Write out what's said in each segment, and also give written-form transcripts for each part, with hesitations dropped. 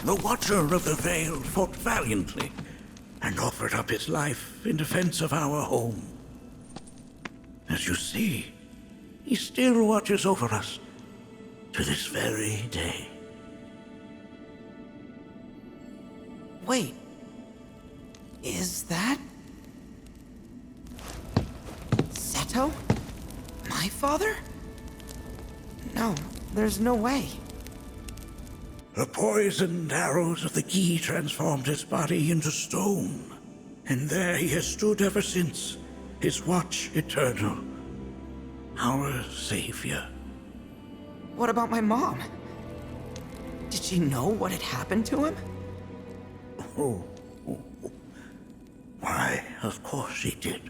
the Watcher of the Veil fought valiantly and offered up his life in defense of our home. As you see, he still watches over us to this very day. Wait. Is that... Seto? My father? No, there's no way. The poisoned arrows of the key transformed his body into stone, and there he has stood ever since, his watch eternal, our savior. What about my mom? Did she know what had happened to him? Oh. Why, of course she did.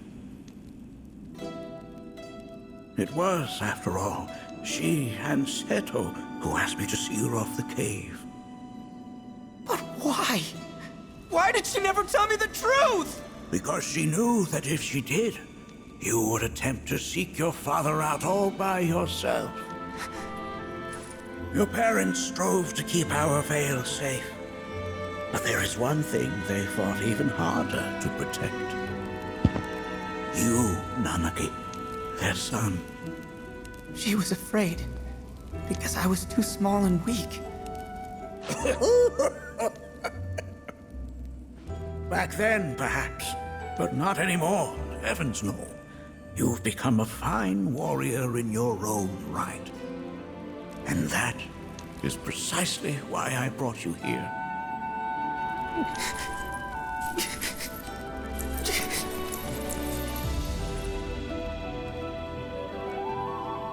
It was, after all, she and Seto who asked me to seal off the cave. But why? Why did she never tell me the truth? Because she knew that if she did, you would attempt to seek your father out all by yourself. Your parents strove to keep our veil safe. But there is one thing they fought even harder to protect. You, Nanaki, their son. She was afraid, because I was too small and weak. Back then, perhaps, but not anymore, heavens no. You've become a fine warrior in your own right. And that is precisely why I brought you here.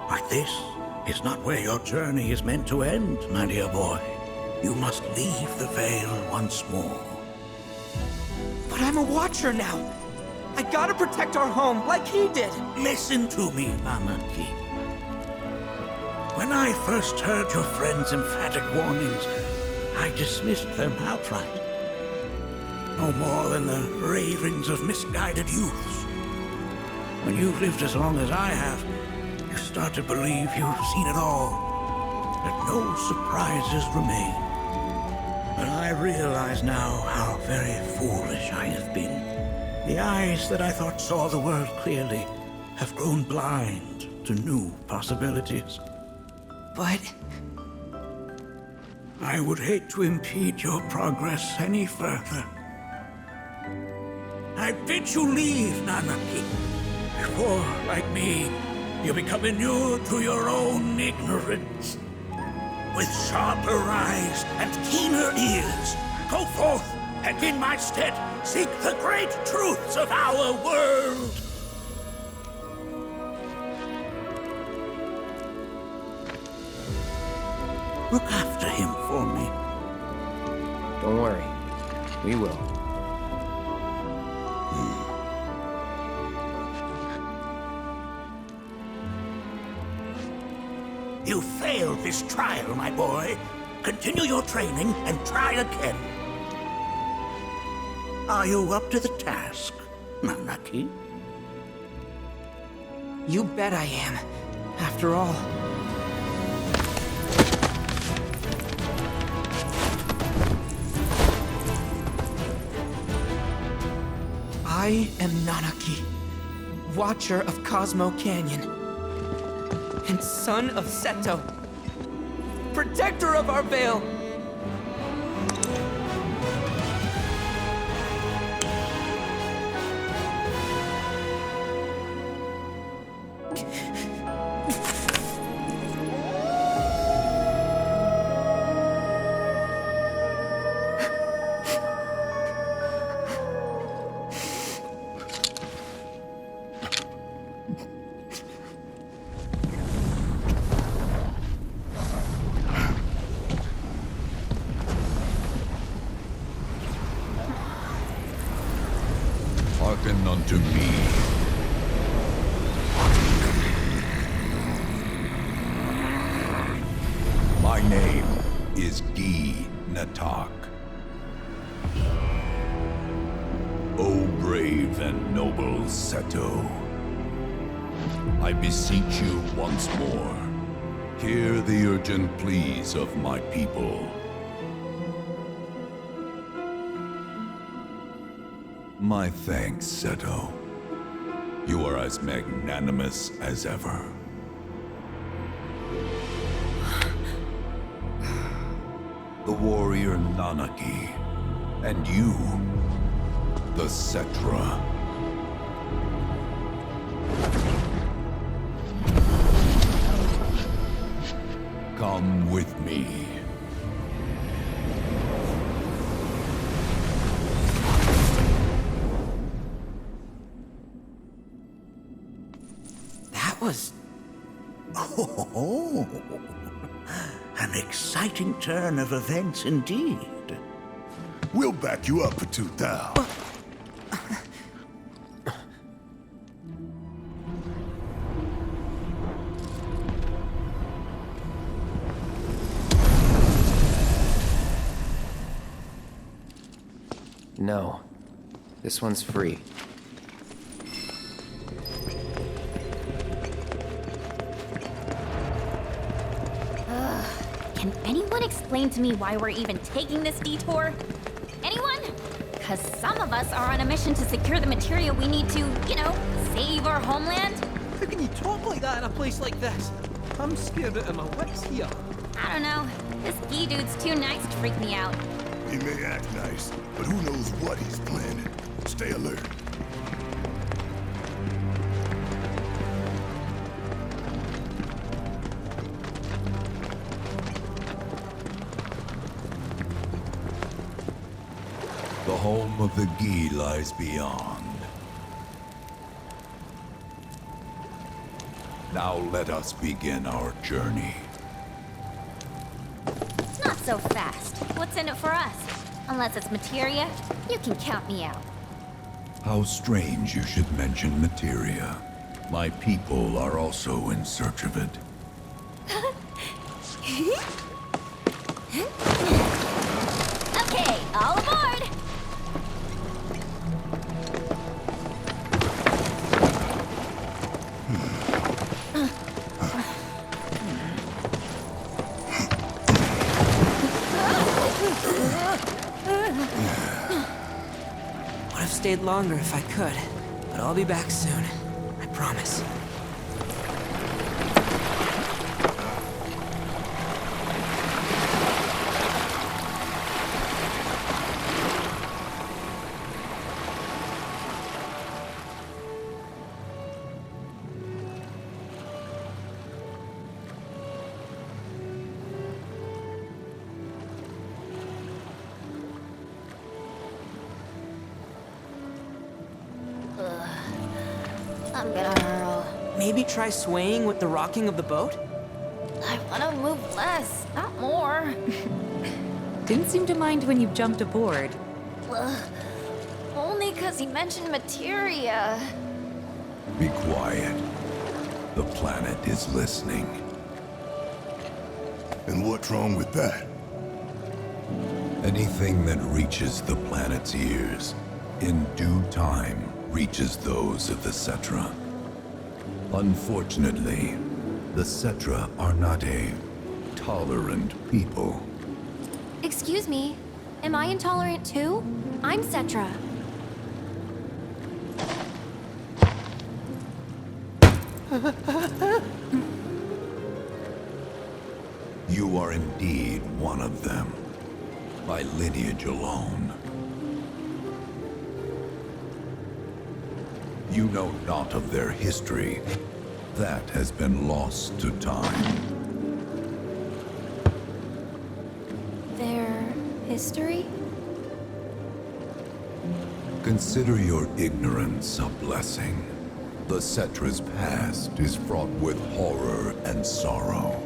But this is not where your journey is meant to end, my dear boy. You must leave the Veil once more. But I'm a Watcher now. I gotta protect our home like he did. Listen to me, Nanaki. When I first heard your friend's emphatic warnings, I dismissed them outright. No more than the ravings of misguided youths. When you've lived as long as I have, you start to believe you've seen it all, that no surprises remain. But I realize now how very foolish I have been. The eyes that I thought saw the world clearly have grown blind to new possibilities. But... I would hate to impede your progress any further. I bid you leave, Nanaki, before, like me, you become inured to your own ignorance. With sharper eyes and keener ears, go forth and in my stead seek the great truths of our world. Look after him for me. Don't worry. We will. You failed this trial, my boy. Continue your training and try again. Are you up to the task, Nanaki? you bet I am. After all... I am Nanaki, Watcher of Cosmo Canyon, and son of Seto, protector of our veil. Hearken unto me. My name is Gi Natak. O brave and noble Seto, I beseech you once more, hear the urgent pleas of my people. My thanks, Seto. You are as magnanimous as ever. The warrior Nanaki, and you, the Cetra. Come with me. That was... Oh, an exciting turn of events indeed. We'll back you up for 2,000. No. This one's free. Can anyone explain to me why we're even taking this detour? Anyone? Because some of us are on a mission to secure the material we need to, save our homeland. How can you talk like that in a place like this? I'm scared out of my wits here. I don't know. This Guy dude's too nice to freak me out. He may act nice, but who knows what he's planning. Stay alert. The home of the Gi lies beyond. Now let us begin our journey. Not so fast. What's in it for us? Unless it's materia, you can count me out. How strange you should mention materia. My people are also in search of it. Okay, all aboard! Would have stayed longer if I could, but I'll be back soon. I promise. I'm gonna hurl. Maybe try swaying with the rocking of the boat? I wanna move less, not more. Didn't seem to mind when you jumped aboard. Only 'cause he mentioned materia. Be quiet. The planet is listening. And what's wrong with that? Anything that reaches the planet's ears, in due time, reaches those of the Cetra. Unfortunately, the Cetra are not a tolerant people. Excuse me, am I intolerant too? I'm Cetra. You are indeed one of them, by lineage alone. You know not of their history. That has been lost to time. Their history? Consider your ignorance a blessing. The Cetra's past is fraught with horror and sorrow.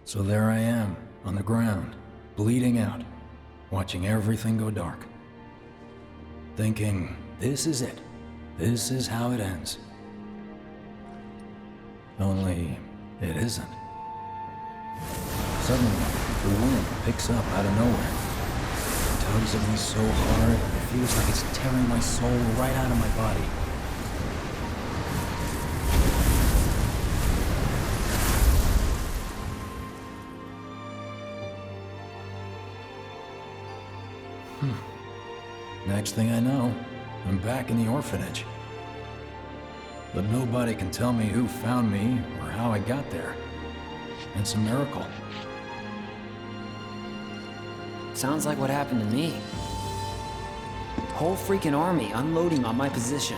So there I am, on the ground, bleeding out, watching everything go dark. Thinking, this is it. This is how it ends. Only, it isn't. Suddenly, the wind picks up out of nowhere. It tugs at me so hard, it feels like it's tearing my soul right out of my body. Next thing I know, I'm back in the orphanage. But nobody can tell me who found me or how I got there. It's a miracle. Sounds like what happened to me. Whole freaking army unloading on my position.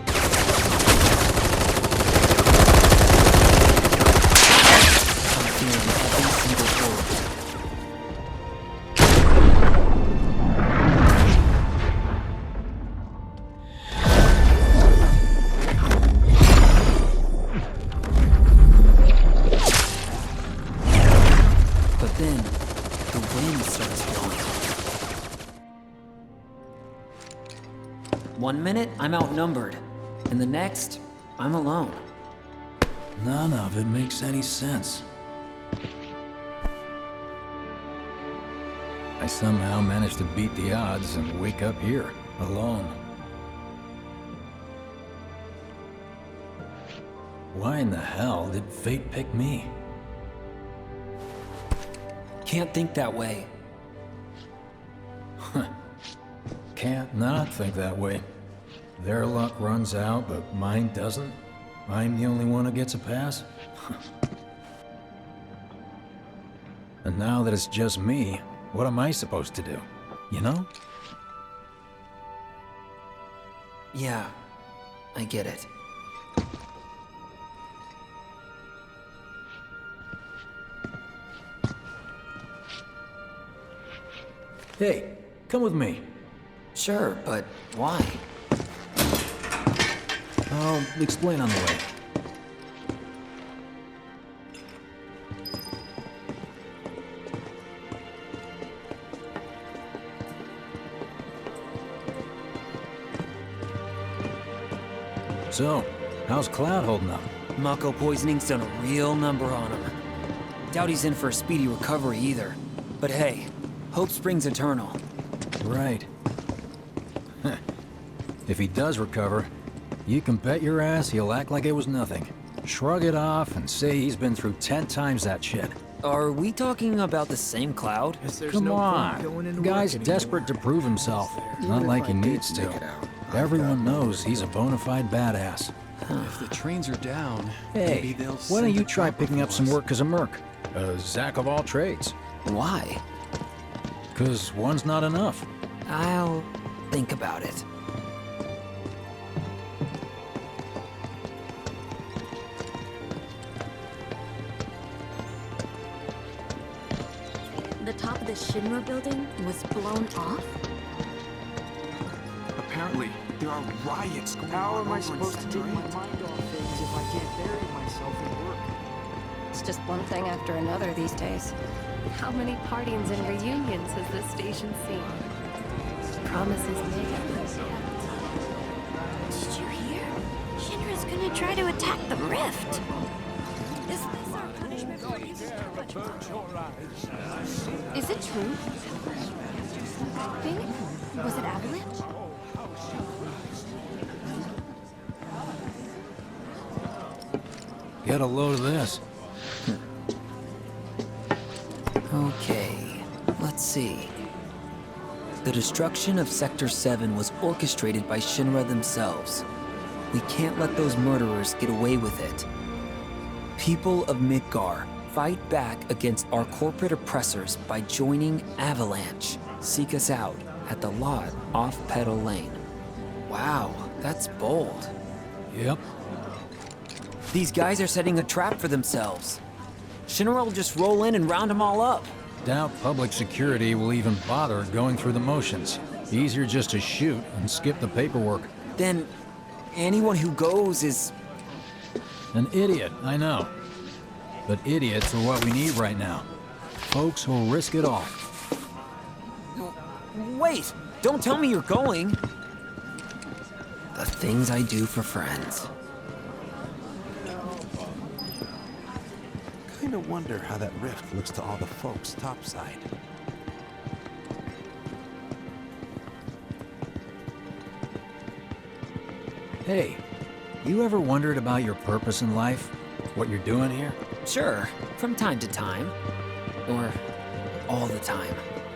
I'm feeling every single bullet. But then, the wind starts blowing. 1 minute, I'm outnumbered. And the next, I'm alone. None of it makes any sense. I somehow managed to beat the odds and wake up here, alone. Why in the hell did fate pick me? Can't think that way. Can't not think that way. Their luck runs out, but mine doesn't. I'm the only one who gets a pass. And now that it's just me, what am I supposed to do? You know? Yeah, I get it. Hey, come with me. Sure, but why? I'll explain on the way. So, how's Cloud holding up? Mako poisoning's done a real number on him. Doubt he's in for a speedy recovery either. But hey, hope springs eternal. Right. If he does recover, you can bet your ass he'll act like it was nothing. Shrug it off and say he's been through 10 times that shit. Are we talking about the same Cloud? Come on. The guy's desperate to prove himself. Not like he needs to. Everyone knows he's a bona fide badass. If the trains are down, Hey, maybe they'll why don't send you a try truck picking with up some us. work as a merc? A Zack of all trades. Why? 'Cause one's not enough. I'll think about it. The top of the Shinra building was blown off? Apparently, there are riots going How on am I over in supposed to Sector take my 8. mind off things if I can't bury myself in work? It's just one thing after another these days. How many partings and reunions has this station seen? Promises made. Did you hear? Shinra's gonna try to attack the rift. Is this our punishment for using too much power? Is it true? Thing? Was it Avalanche? Get a load of this. Okay, let's see. The destruction of Sector 7 was orchestrated by Shinra themselves. We can't let those murderers get away with it. People of Midgar, fight back against our corporate oppressors by joining Avalanche. Seek us out at the lot off Petal Lane. Wow, that's bold. Yep. These guys are setting a trap for themselves. Shinra will just roll in and round them all up. Doubt public security will even bother going through the motions. Easier just to shoot and skip the paperwork. Then anyone who goes is... An idiot, I know. But idiots are what we need right now. Folks who'll risk it all. Wait! Don't tell me you're going! The things I do for friends. Kinda wonder how that rift looks to all the folks topside. Hey, you ever wondered about your purpose in life? What you're doing here? Sure, from time to time. Or all the time.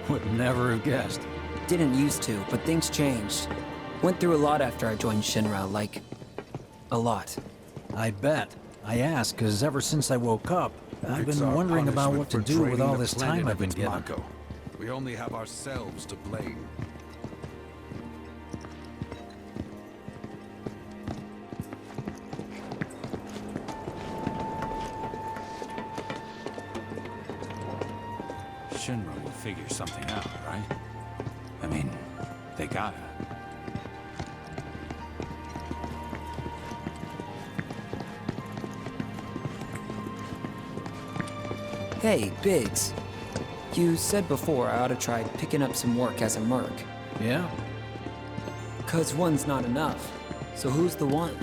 Would never have guessed. Didn't used to, but things changed. Went through a lot after I joined Shinra, like... a lot. I bet. I asked, because ever since I woke up, I've It's been our wondering about punishment what to for do with draining all the this planet time I've of been its getting. Mako. We only have ourselves to blame. Shinra will figure something out, right? I mean, they gotta. Hey, Biggs. You said before I ought to try picking up some work as a merc. Yeah? 'Cause one's not enough. So who's the one?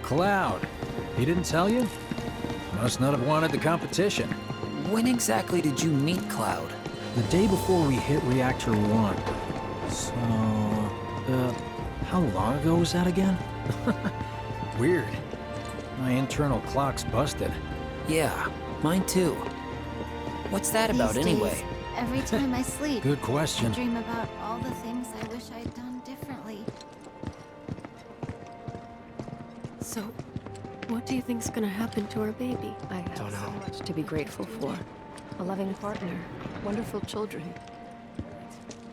Cloud. He didn't tell you? Must not have wanted the competition. When exactly did you meet Cloud? The day before we hit Reactor 1. So, how long ago was that again? Weird. My internal clock's busted. Yeah, mine too. What's that about These anyway? days, every time I sleep, Good I question. dream about all the things I wish I'd done differently. So, what do you think's gonna happen to our baby? I have so much to be grateful for. A loving partner, wonderful children.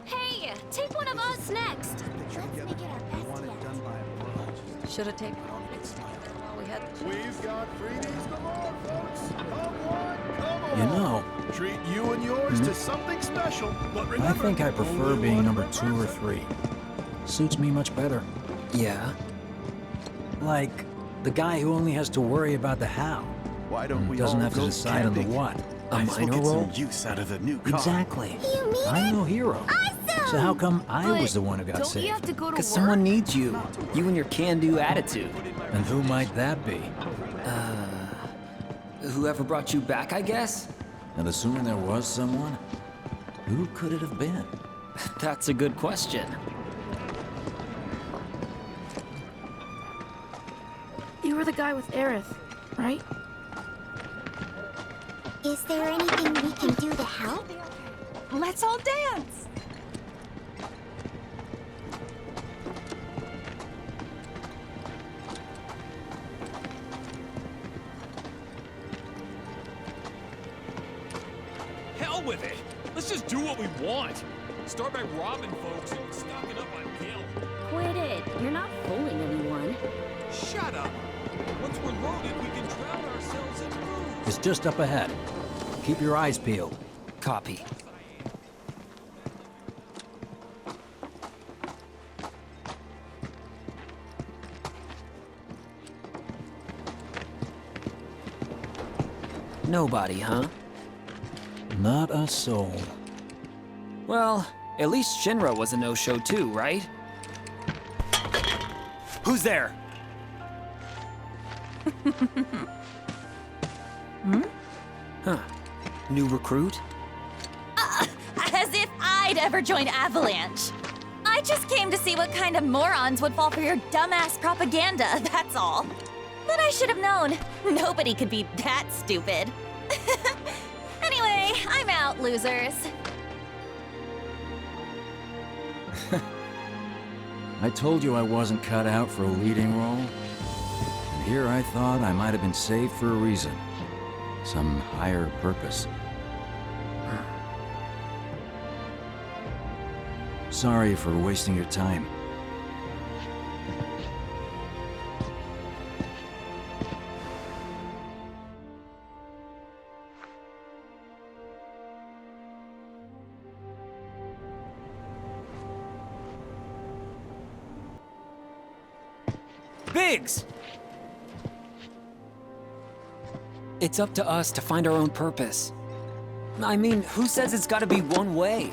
Hey, take one of us next. Let's make it our best yet. Should have taken while we had the chance. We've got freebies galore, folks. Come on, come on. You know, Treat you and yours to something special. But I remember, think I prefer only being one number per 2 or person. 3. Suits me much better. Yeah? Like, the guy who only has to worry about the how. Why don't we Doesn't all have to go decide on the camping? what. A Might as well minor get role? some use out of the new car. Exactly. You mean I'm no hero. Awesome! So how come I But was the one who got don't saved? you have to go to work? Because someone needs you. You and your can-do attitude. And who might that be? Whoever brought you back, I guess? And assuming there was someone, who could it have been? That's a good question. You were the guy with Aerith, right? Is there anything we can do to help? Let's all dance! Hell with it! Let's just do what we want! Start by robbing folks and stocking up on Gil. Quit it. You're not fooling anyone. Shut up! Once we're loaded, we can drown ourselves in booze. It's just up ahead. Keep your eyes peeled. Copy. Nobody, huh? Not a soul. Well, at least Shinra was a no-show too, right? Who's there? Huh. New recruit? As if I'd ever join Avalanche. I just came to see what kind of morons would fall for your dumbass propaganda, that's all. But I should have known. Nobody could be that stupid. Anyway, I'm out, losers. I told you I wasn't cut out for a leading role. And here I thought I might have been saved for a reason. Some higher purpose. Sorry for wasting your time. Biggs! It's up to us to find our own purpose. I mean, who says it's gotta be one way?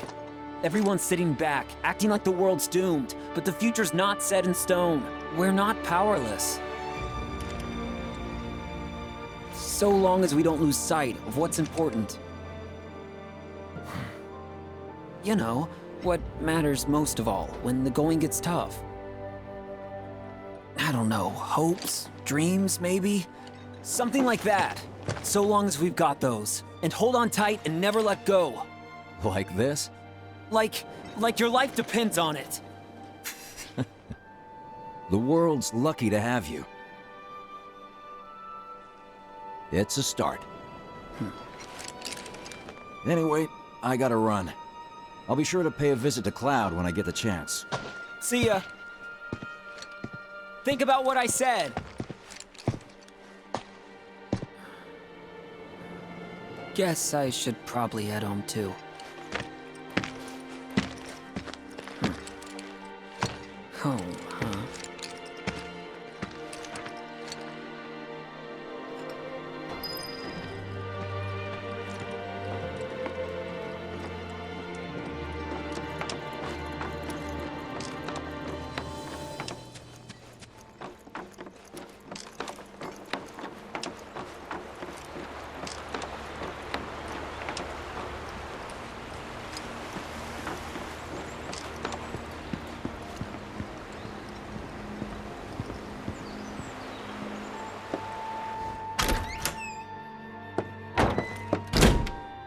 Everyone's sitting back, acting like the world's doomed, but the future's not set in stone. We're not powerless. So long as we don't lose sight of what's important. You know, what matters most of all when the going gets tough. I don't know, hopes, dreams, maybe? Something like that. So long as we've got those. And hold on tight and never let go. Like this? Like your life depends on it. The world's lucky to have you. It's a start. Anyway, I gotta run. I'll be sure to pay a visit to Cloud when I get the chance. See ya. Think about what I said. Guess I should probably head home too. Home, huh?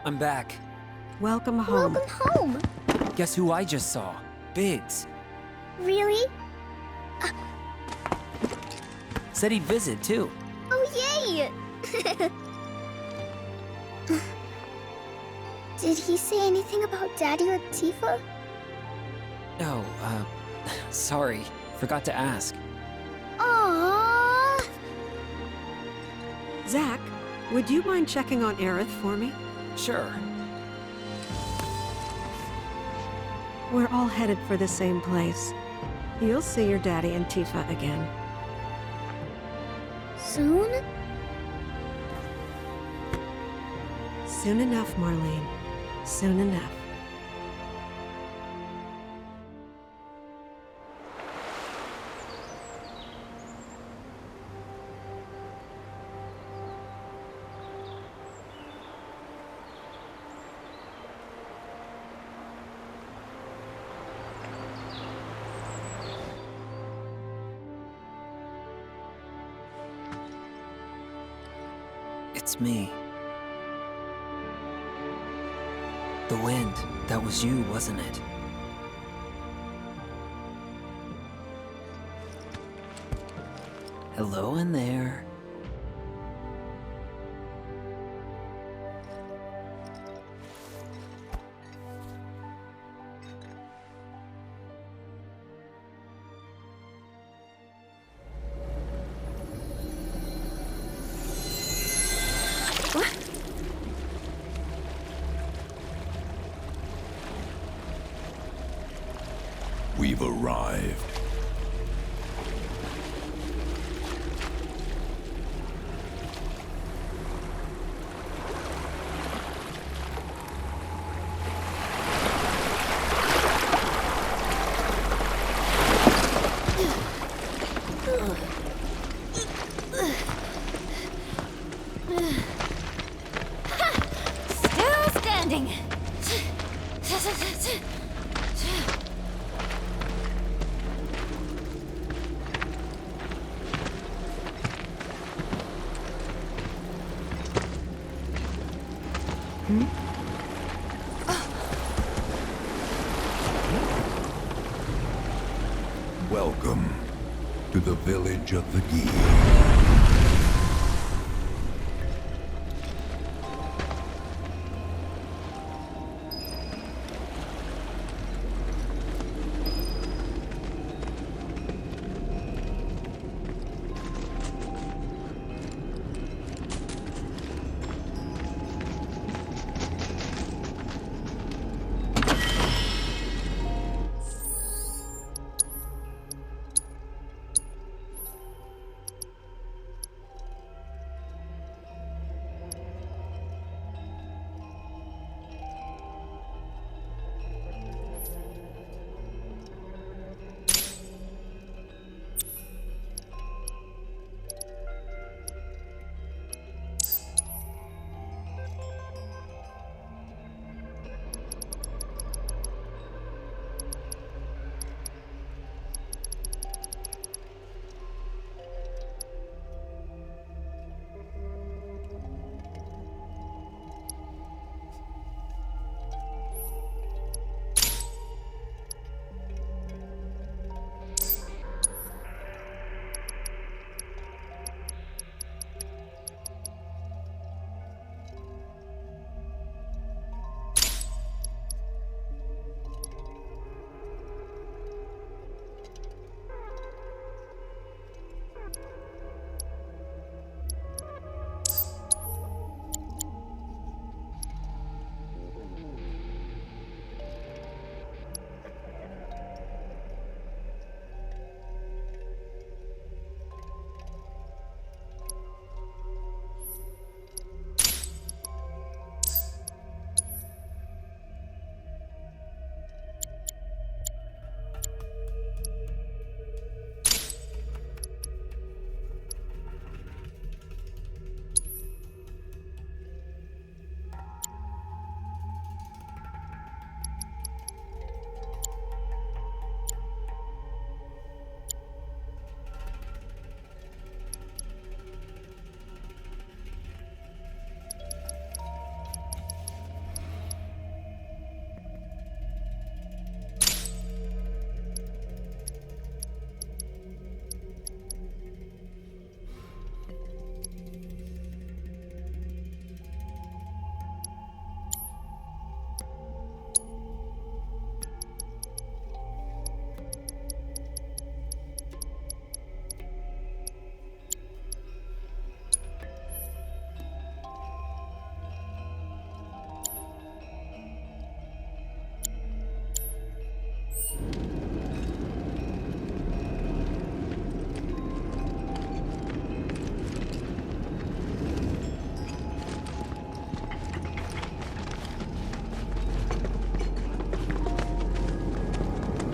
I'm back. Welcome home. Welcome home. Guess who I just saw? Biggs. Really? Said he'd visit, too. Oh, yay! Did he say anything about Daddy or Tifa? Oh, sorry. Forgot to ask. Aww. Zach, would you mind checking on Aerith for me? Sure. We're all headed for the same place. You'll see your daddy and Tifa again. Soon? Soon enough, Marlene. Soon enough. It's me. The wind. That was you, wasn't it? Hello in there. We've arrived. Still standing. Welcome to the village of the Gi.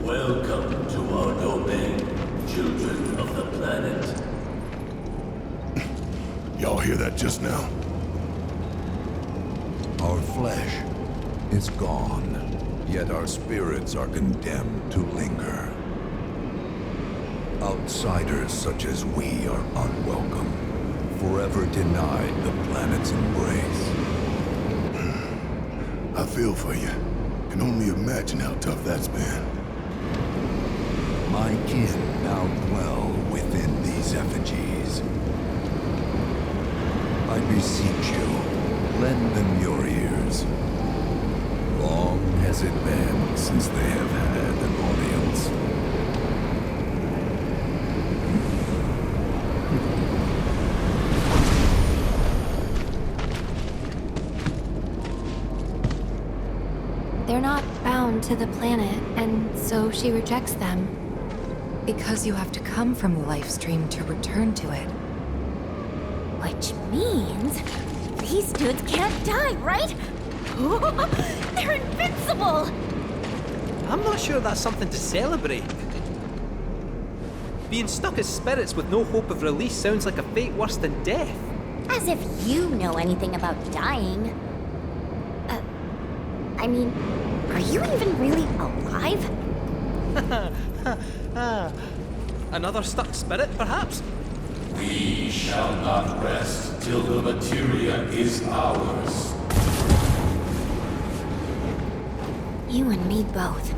Welcome to our domain, children of the planet. Y'all hear that just now? Our flesh is gone, yet our spirits are condemned to linger. Outsiders such as we are unwelcome, forever denied the planet's embrace. I feel for you. Can only imagine how tough that's been. My kin now dwell within these effigies. I beseech you, lend them your ears. Long has it been since they have had an audience. They're not bound to the planet, and so she rejects them. Because you have to come from the life stream to return to it. Which means these dudes can't die, right? They're invincible! I'm not sure that's something to celebrate. Being stuck as spirits with no hope of release sounds like a fate worse than death. As if you know anything about dying. I mean, are you even really alive? Another stuck spirit, perhaps? We shall not rest till the materia is ours. You and me both.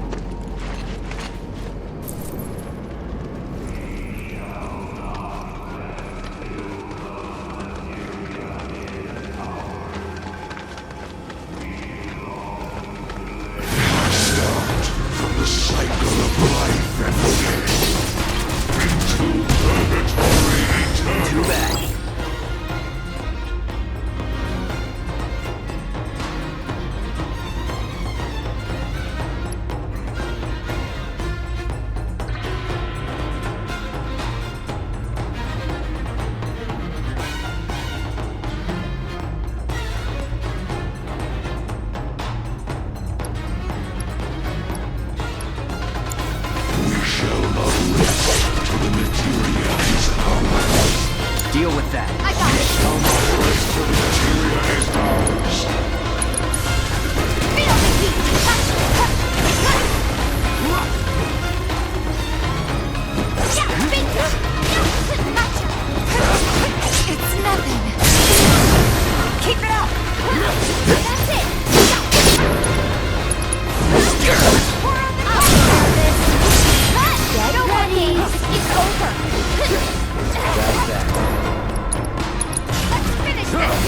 Deal with that. I got it! Feel the heat! It's nothing. Keep it up! That's it! We're on the top of this! Don't worry, it's over! That's that. Let's finish this!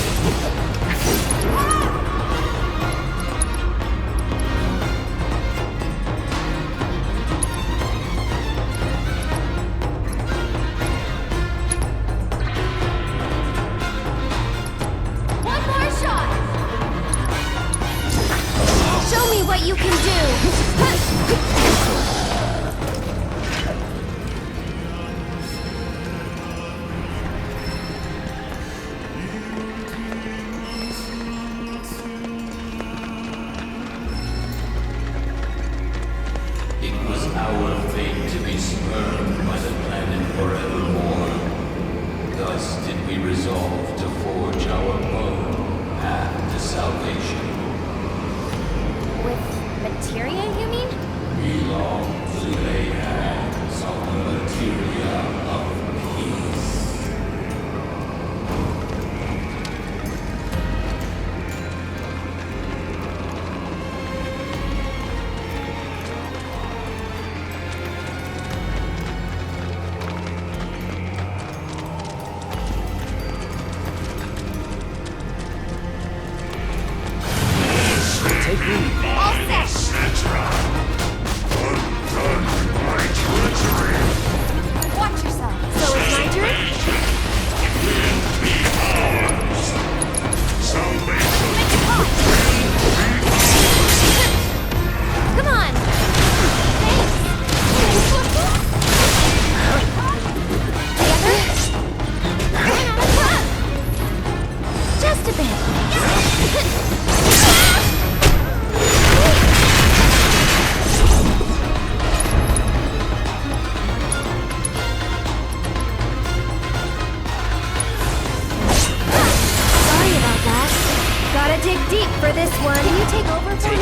One more shot! Show me what you can do! It was our fate to be spurned by the planet forevermore. Thus did we resolve to forge our own path to salvation. With materia, you mean? We long to lay hands on the materia of peace. Take lead. All set! Watch yourself. So it's my turn? Come on! Thanks! a bit. Sorry about that. Gotta dig deep for this one. Can you take over for me?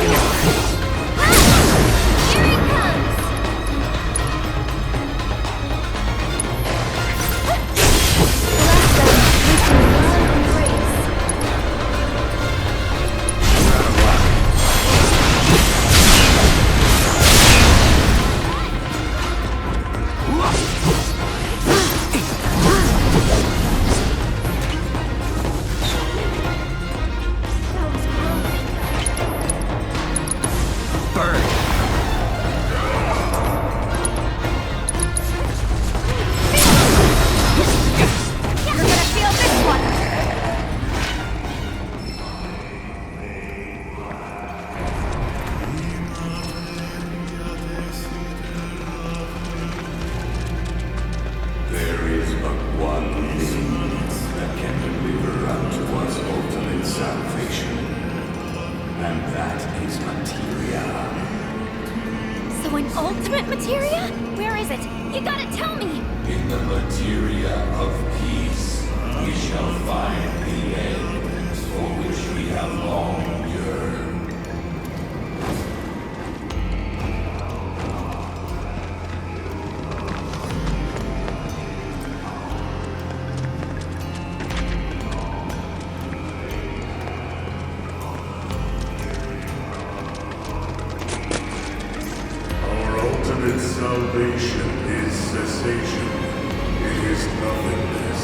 Here it comes! There is but one thing that can deliver unto us ultimate salvation, and that is materia. So an ultimate materia? Where is it? You gotta tell me! In the materia of peace, we shall find the end for which we have long yearned. Our ultimate salvation is cessation. It is nothingness.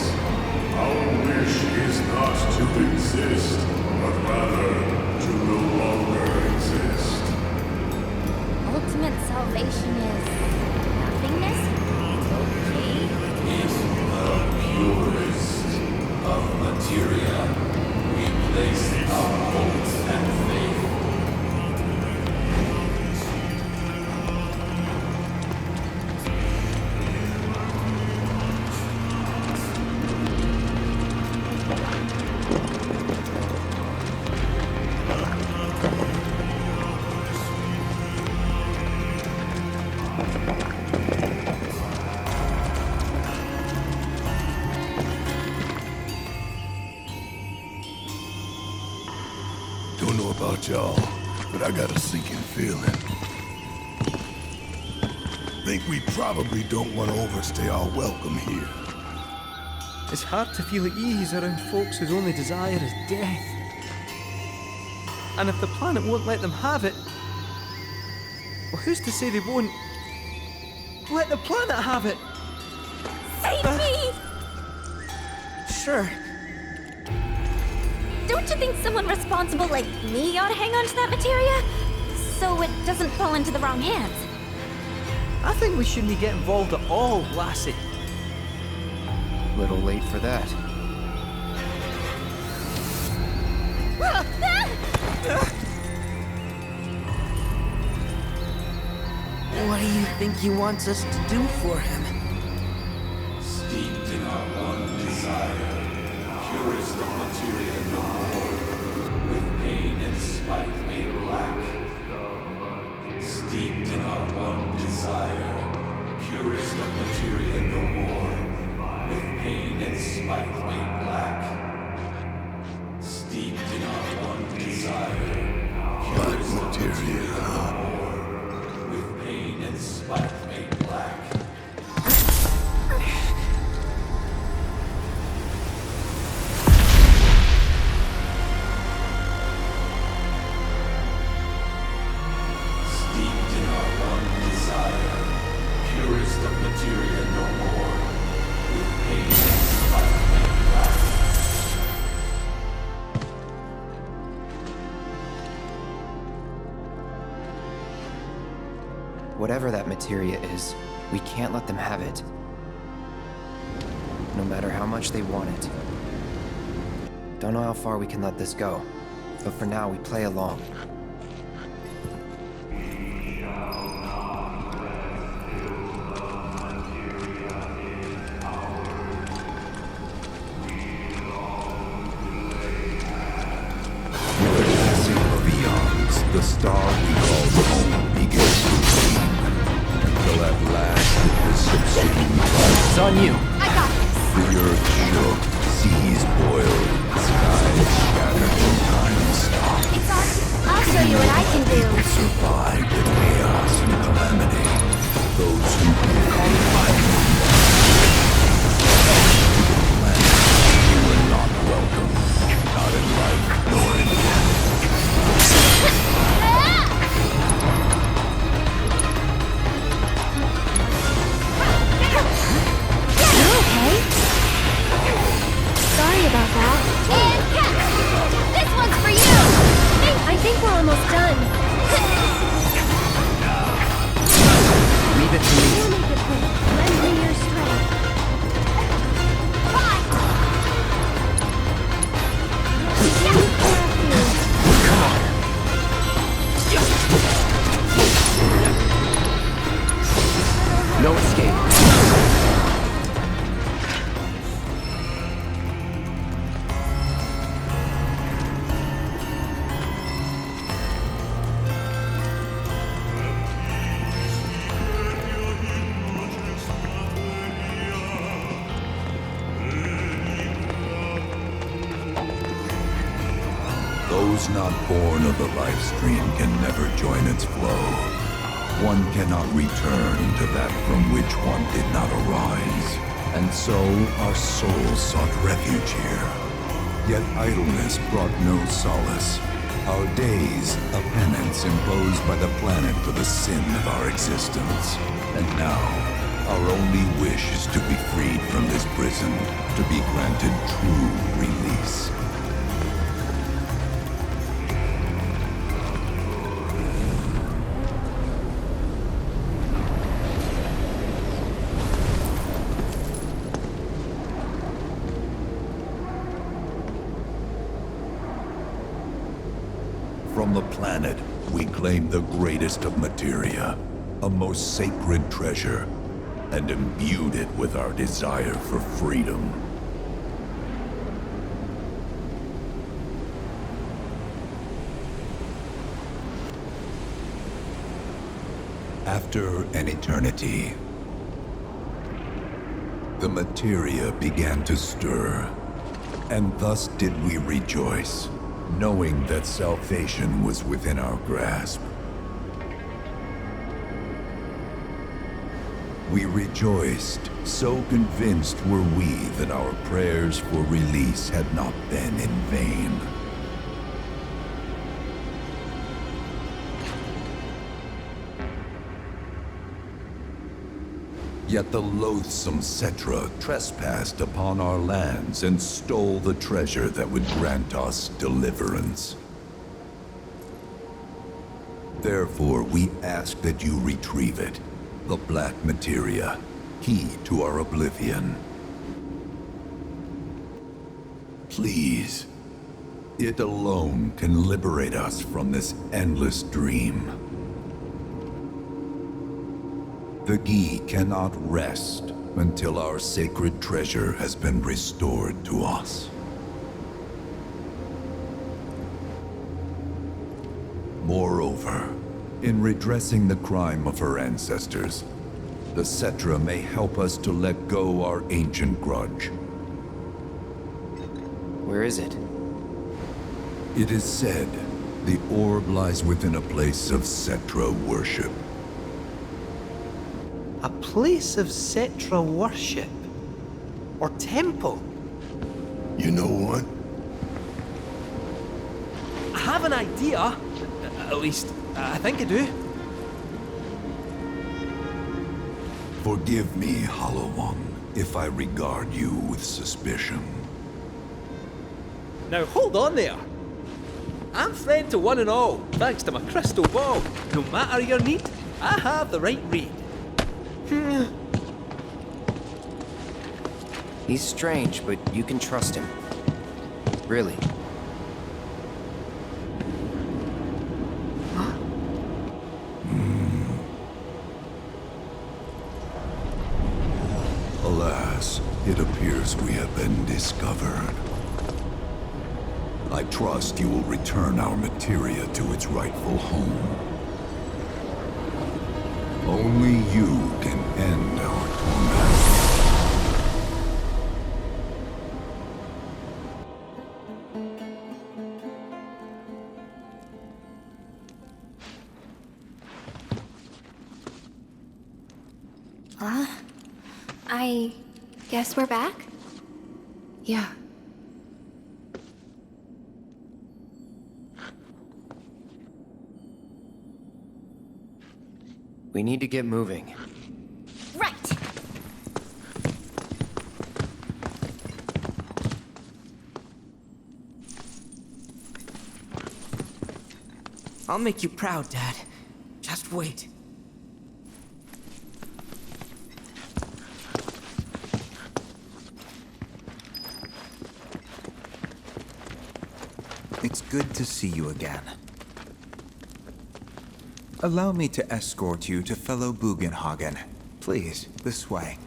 Our wish is not to exist, but rather to no longer exist. Ultimate salvation is nothingness? Okay. In the purest of materia, we place our hopes and faith. Don't know about y'all, but I got a sinking feeling. Think we probably don't want to overstay our welcome here. It's hard to feel at ease around folks whose only desire is death. And if the planet won't let them have it, well, who's to say they won't let the planet have it? Save me! Sure. Don't you think someone responsible like me ought to hang on to that materia? So it doesn't fall into the wrong hands. I think we shouldn't get involved at all, lassie. Little late for that. What do you think he wants us to do for him? Steeped in our one desire, purest of materia no more, with pain and spite made black. Steeped in our one desire, purest of materia no more, with pain and spite made black. Steeped in our one desire, purest of materia no more, with pain and spite made black. Whatever that materia is, we can't let them have it. No matter how much they want it. Don't know how far we can let this go, but for now we play along. star we called home began to wane, until at last it was subsumed by... It's on you. I got this. The earth shook, seas boiled, skies shattered, and time stopped. It's on. I'll show you what I can do. People survived the chaos and calamity. Those who did finally you were not welcome, not in life nor in death. You okay? Sorry about that. And catch! This one's for you! I think we're almost done. Leave it to me. You'll make it quick. Lend me your strength. Bye! No escape. Those not born of the life stream can never join its flow. One cannot return to that from which one did not arise. And so our souls sought refuge here. Yet idleness brought no solace. Our days, a penance imposed by the planet for the sin of our existence. And now, our only wish is to be freed from this prison, to be granted true release. From the planet, we claim the greatest of materia, a most sacred treasure, and imbued it with our desire for freedom. After an eternity, the materia began to stir, and thus did we rejoice, knowing that salvation was within our grasp. We rejoiced, so convinced were we that our prayers for release had not been in vain. Yet the loathsome Cetra trespassed upon our lands and stole the treasure that would grant us deliverance. Therefore, we ask that you retrieve it, the black materia, key to our oblivion. Please, it alone can liberate us from this endless dream. The Gi cannot rest until our sacred treasure has been restored to us. Moreover, in redressing the crime of her ancestors, the Cetra may help us to let go our ancient grudge. Where is it? It is said the orb lies within a place of Cetra worship. A place of Cetra worship? Or temple? You know what? I have an idea. At least, I think I do. Forgive me, Hollow One, if I regard you with suspicion. Now hold on there. I'm friend to one and all, thanks to my crystal ball. No matter your need, I have the right read. He's strange, but you can trust him. Really. Alas, it appears we have been discovered. I trust you will return our materia to its rightful home. Only you can end our torment. I guess we're back? Yeah. We need to get moving. Right. I'll make you proud, Dad. Just wait. It's good to see you again. Allow me to escort you to fellow Bugenhagen. Please, this way.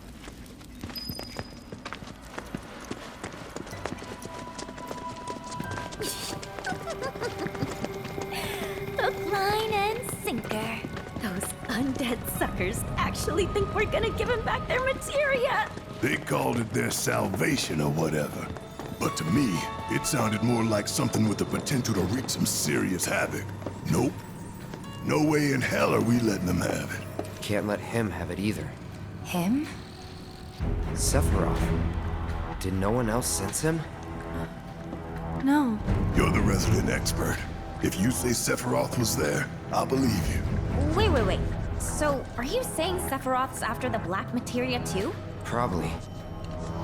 Hook, line, and sinker. Those undead suckers actually think we're gonna give them back their materia. They called it their salvation or whatever. But to me, it sounded more like something with the potential to wreak some serious havoc. Nope. No way in hell are we letting them have it. Can't let him have it either. Him? Sephiroth. Did no one else sense him? No. You're the resident expert. If you say Sephiroth was there, I'll believe you. Wait. So, are you saying Sephiroth's after the black materia too? Probably.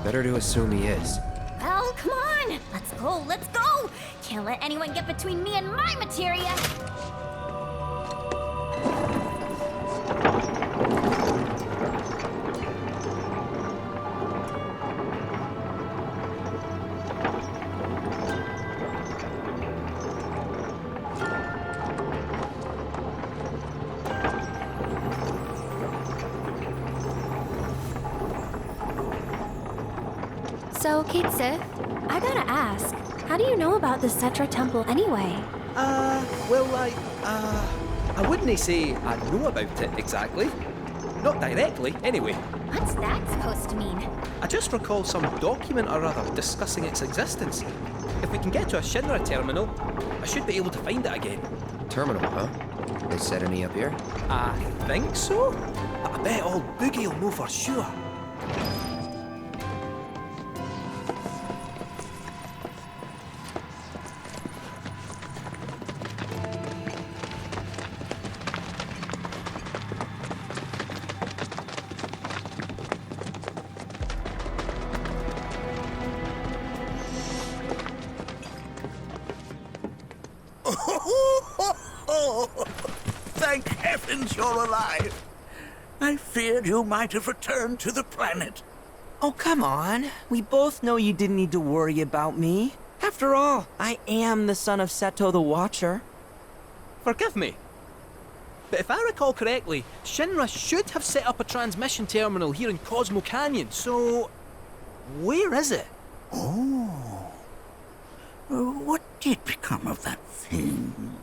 Better to assume he is. Well, come on! Let's go! Can't let anyone get between me and my materia! So, Kate Sith, I gotta ask, how do you know about the Cetra Temple anyway? I wouldn't say I know about it exactly. Not directly, anyway. What's that supposed to mean? I just recall some document or other discussing its existence. If we can get to a Shinra terminal, I should be able to find it again. Terminal, huh? They set any up here? I think so. But I bet old Boogie will know for sure. Thank heavens you're alive. I feared you might have returned to the planet. Oh, come on. We both know you didn't need to worry about me. After all, I am the son of Seto the Watcher. Forgive me. But if I recall correctly, Shinra should have set up a transmission terminal here in Cosmo Canyon, so... where is it? Oh. What did become of that thing?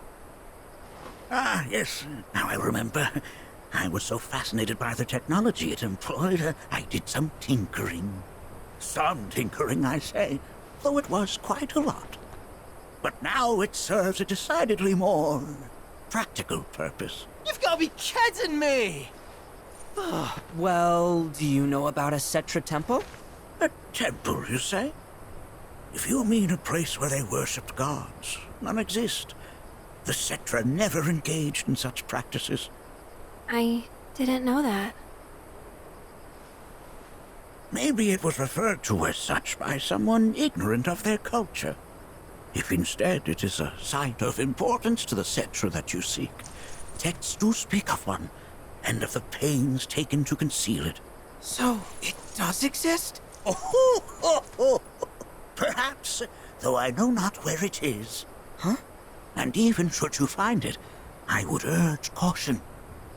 Ah, yes, now I remember. I was so fascinated by the technology it employed, I did some tinkering. Some tinkering, I say, though it was quite a lot. But now it serves a decidedly more practical purpose. You've got to be kidding me! Well, do you know about a Cetra temple? A temple, you say? If you mean a place where they worshipped gods, none exist. The Cetra never engaged in such practices. I didn't know that. Maybe it was referred to as such by someone ignorant of their culture. If instead it is a site of importance to the Cetra that you seek, texts do speak of one, and of the pains taken to conceal it. So, it does exist? Oh, perhaps, though I know not where it is. Huh? And even should you find it, I would urge caution.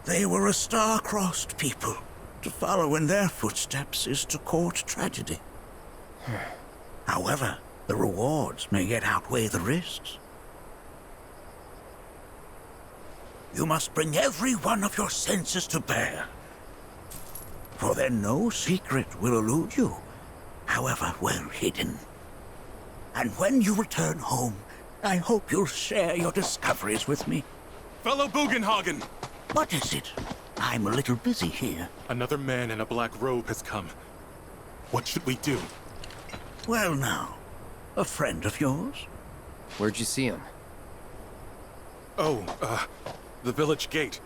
They were a star-crossed people. To follow in their footsteps is to court tragedy. However, The rewards may yet outweigh the risks. You must bring every one of your senses to bear. For then no secret will elude you, however well hidden. And when you return home, I hope you'll share your discoveries with me. Fellow Bugenhagen! What is it? I'm a little busy here. Another man in a black robe has come. What should we do? Well now, a friend of yours? Where'd you see him? Oh, the village gate.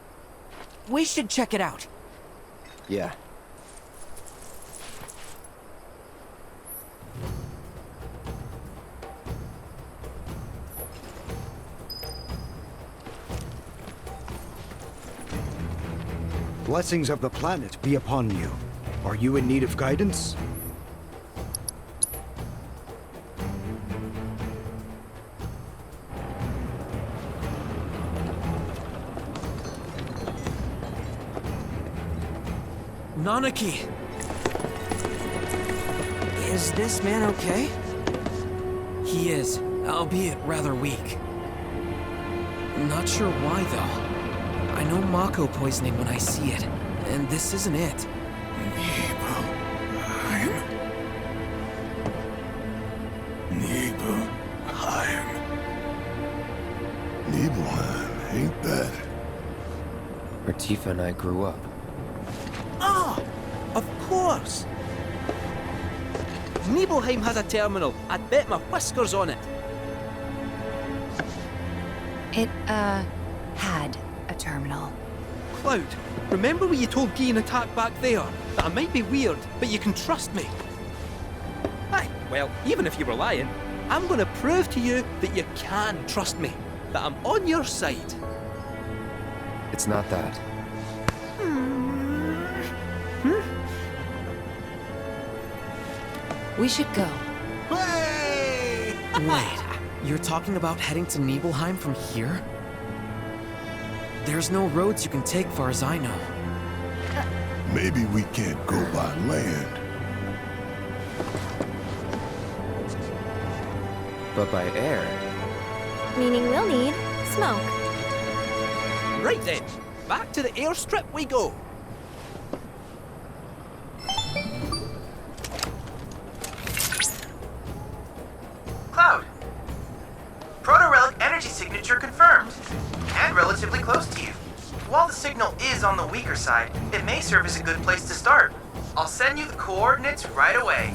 We should check it out. Yeah. Blessings of the planet be upon you. Are you in need of guidance? Nanaki! Is this man okay? He is, albeit rather weak. Not sure why, though. I know Mako poisoning when I see it, and this isn't it. Nibelheim, ain't that? Where Tifa and I grew up. Ah! Of course! Nibelheim has a terminal. I'd bet my whiskers on it. It, had a terminal. Cloud, remember when you told Gian attack back there? That I might be weird, but you can trust me. Aye, well, even if you were lying, I'm gonna prove to you that you can trust me. That I'm on your side. It's not that. We should go. Wait, you're talking about heading to Nibelheim from here? There's no roads you can take far as I know. Maybe we can't go by land. But by air. Meaning we'll need smoke. Right then, back to the airstrip we go. Cloud. Proto-relic energy signature confirmed. And relatively close to you. While the signal is on the weaker side, it may serve as a good place to start. I'll send you the coordinates right away.